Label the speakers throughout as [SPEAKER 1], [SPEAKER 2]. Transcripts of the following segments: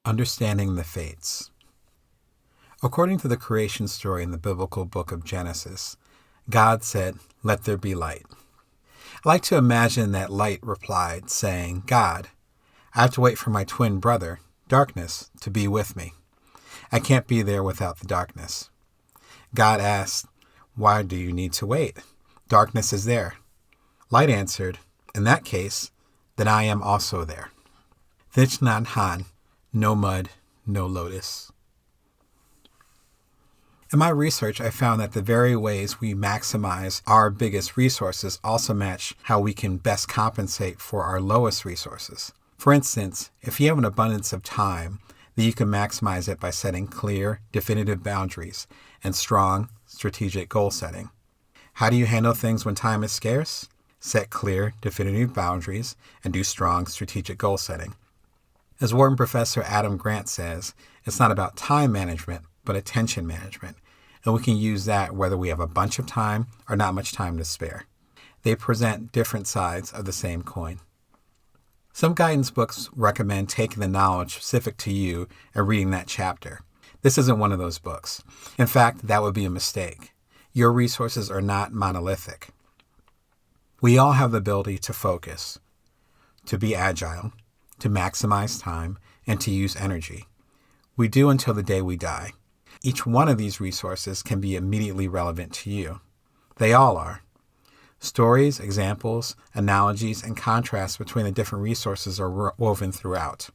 [SPEAKER 1] Understanding the Fates. According to the creation story in the biblical book of Genesis, God said, "Let there be light." I like to imagine that light replied, saying, "God, I have to wait for my twin brother, darkness, to be with me. I can't be there without the darkness." God asked, "Why do you need to wait? Darkness is there." Light answered, "In that case, then I am also there." Thich Nhat Hanh, no mud, no lotus. In my research, I found that the very ways we maximize our biggest resources also match how we can best compensate for our lowest resources. For instance, if you have an abundance of time, then you can maximize it by setting clear, definitive boundaries and strong, strategic goal setting. How do you handle things when time is scarce? Set clear, definitive boundaries and do strong, strategic goal setting. As Wharton professor Adam Grant says, it's not about time management, but attention management, and we can use that whether we have a bunch of time or not much time to spare. They present different sides of the same coin. Some guidance books recommend taking the knowledge specific to you and reading that chapter. This isn't one of those books. In fact, that would be a mistake. Your resources are not monolithic. We all have the ability to focus, to be agile, to maximize time, and to use energy. We do until the day we die. Each one of these resources can be immediately relevant to you. They all are. Stories, examples, analogies, and contrasts between the different resources are woven throughout.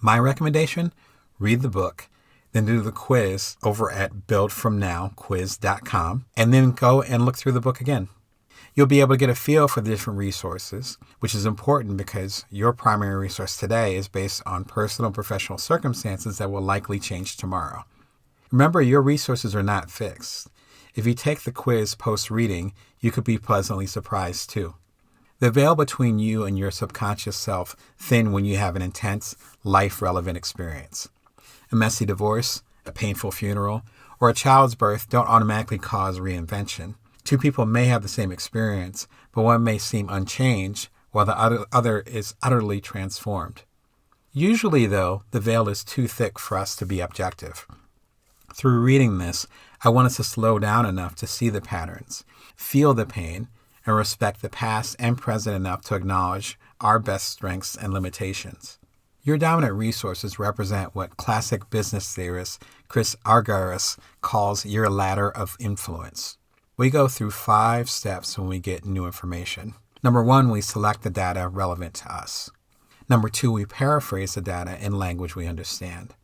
[SPEAKER 1] My recommendation? Read the book, then do the quiz over at buildfromnowquiz.com, and then go and look through the book again. You'll be able to get a feel for the different resources, which is important because your primary resource today is based on personal and professional circumstances that will likely change tomorrow. Remember, your resources are not fixed. If you take the quiz post-reading, you could be pleasantly surprised too. The veil between you and your subconscious self thin when you have an intense, life-relevant experience. A messy divorce, a painful funeral, or a child's birth don't automatically cause reinvention. Two people may have the same experience, but one may seem unchanged while the other is utterly transformed. Usually, though, the veil is too thick for us to be objective. Through reading this, I want us to slow down enough to see the patterns, feel the pain, and respect the past and present enough to acknowledge our best strengths and limitations. Your dominant resources represent what classic business theorist Chris Argyris calls your ladder of influence. We go through 5 steps when we get new information. Number 1, we select the data relevant to us. Number 2, we paraphrase the data in language we understand.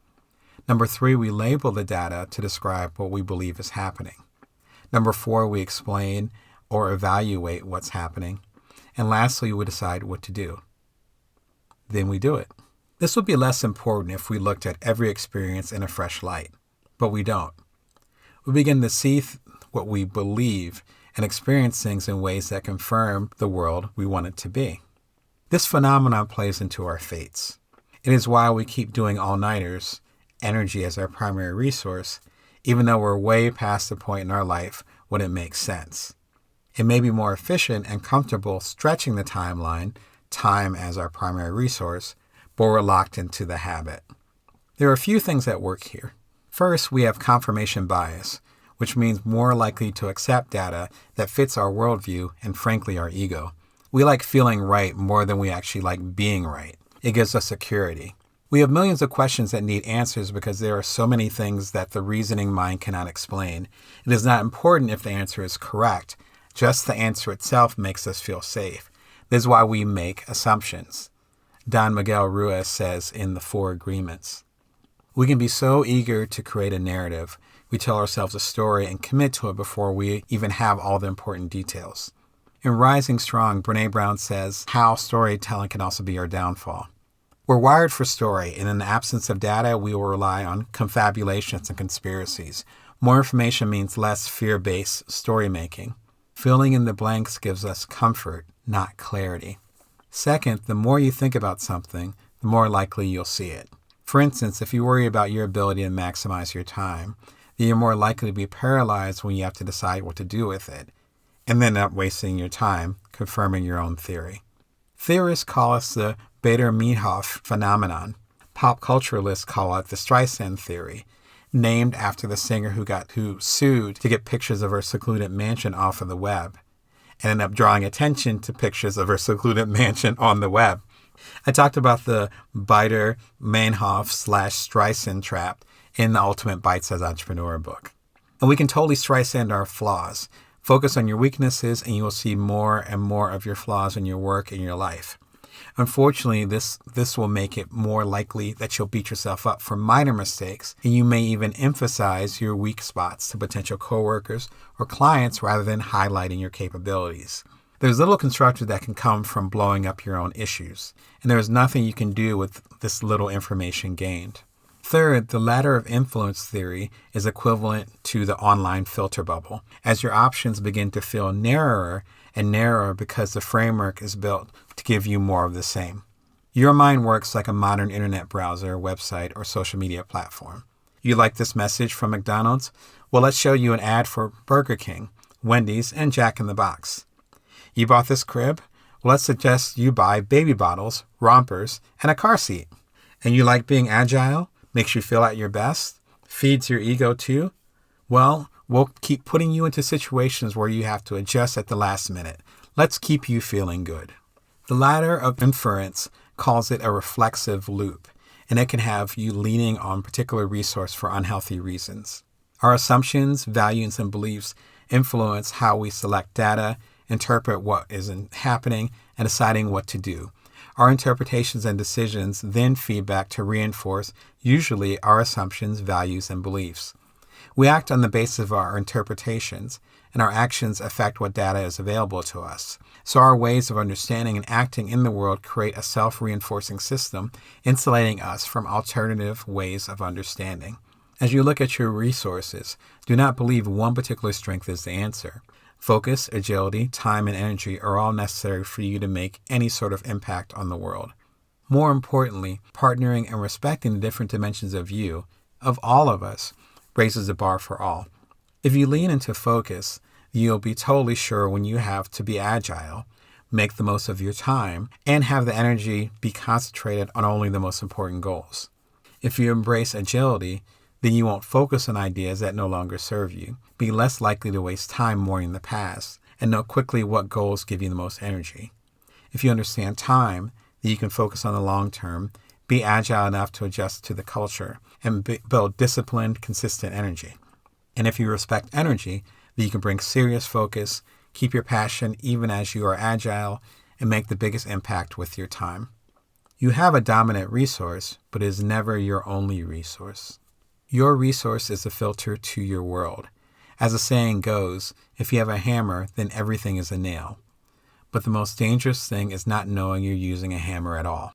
[SPEAKER 1] Number 3, we label the data to describe what we believe is happening. Number 4, we explain or evaluate what's happening. And lastly, we decide what to do. Then we do it. This would be less important if we looked at every experience in a fresh light, but we don't. We begin to see what we believe and experience things in ways that confirm the world we want it to be. This phenomenon plays into our fates. It is why we keep doing all-nighters, energy as our primary resource, even though we're way past the point in our life when it makes sense. It may be more efficient and comfortable stretching the timeline, time as our primary resource, but we're locked into the habit. There are a few things at work here. First, we have confirmation bias, which means more likely to accept data that fits our worldview and, frankly, our ego. We like feeling right more than we actually like being right. It gives us security. We have millions of questions that need answers because there are so many things that the reasoning mind cannot explain. It is not important if the answer is correct. Just the answer itself makes us feel safe. This is why we make assumptions. Don Miguel Ruiz says in The 4 Agreements. We can be so eager to create a narrative. We tell ourselves a story and commit to it before we even have all the important details. In Rising Strong, Brené Brown says how storytelling can also be our downfall. We're wired for story, and in the absence of data, we will rely on confabulations and conspiracies. More information means less fear-based story-making. Filling in the blanks gives us comfort, not clarity. Second, the more you think about something, the more likely you'll see it. For instance, if you worry about your ability to maximize your time, then you're more likely to be paralyzed when you have to decide what to do with it, and then not wasting your time confirming your own theory. Theorists call this the Bader-Meinhof phenomenon. Pop culturalists call it the Streisand theory, named after the singer who sued to get pictures of her secluded mansion off of the web, and ended up drawing attention to pictures of her secluded mansion on the web. I talked about the Beider-Meinhof/Streisand trap in the Ultimate Bite-Sized Entrepreneur book. And we can totally Streisand our flaws. Focus on your weaknesses and you will see more and more of your flaws in your work and your life. Unfortunately, this will make it more likely that you'll beat yourself up for minor mistakes, and you may even emphasize your weak spots to potential coworkers or clients rather than highlighting your capabilities. There's little constructive that can come from blowing up your own issues, and there is nothing you can do with this little information gained. Third, the ladder of influence theory is equivalent to the online filter bubble, as your options begin to feel narrower and narrower because the framework is built to give you more of the same. Your mind works like a modern internet browser, website, or social media platform. You like this message from McDonald's? Well, let's show you an ad for Burger King, Wendy's, and Jack in the Box. You bought this crib? Well, let's suggest you buy baby bottles, rompers, and a car seat. And you like being agile? Makes you feel at your best? Feeds your ego too? Well, we'll keep putting you into situations where you have to adjust at the last minute. Let's keep you feeling good. The ladder of inference calls it a reflexive loop, and it can have you leaning on a particular resource for unhealthy reasons. Our assumptions, values, and beliefs influence how we select data, interpret what is happening, and deciding what to do. Our interpretations and decisions then feed back to reinforce, usually, our assumptions, values, and beliefs. We act on the basis of our interpretations, and our actions affect what data is available to us. So our ways of understanding and acting in the world create a self-reinforcing system, insulating us from alternative ways of understanding. As you look at your resources, do not believe one particular strength is the answer. Focus, agility, time, and energy are all necessary for you to make any sort of impact on the world. More importantly, partnering and respecting the different dimensions of you, of all of us, raises the bar for all. If you lean into focus, you'll be totally sure when you have to be agile, make the most of your time, and have the energy be concentrated on only the most important goals. If you embrace agility, then you won't focus on ideas that no longer serve you, be less likely to waste time mourning the past, and know quickly what goals give you the most energy. If you understand time, then you can focus on the long term, be agile enough to adjust to the culture, and build disciplined, consistent energy. And if you respect energy, then you can bring serious focus, keep your passion even as you are agile, and make the biggest impact with your time. You have a dominant resource, but it is never your only resource. Your resource is a filter to your world. As the saying goes, if you have a hammer, then everything is a nail. But the most dangerous thing is not knowing you're using a hammer at all.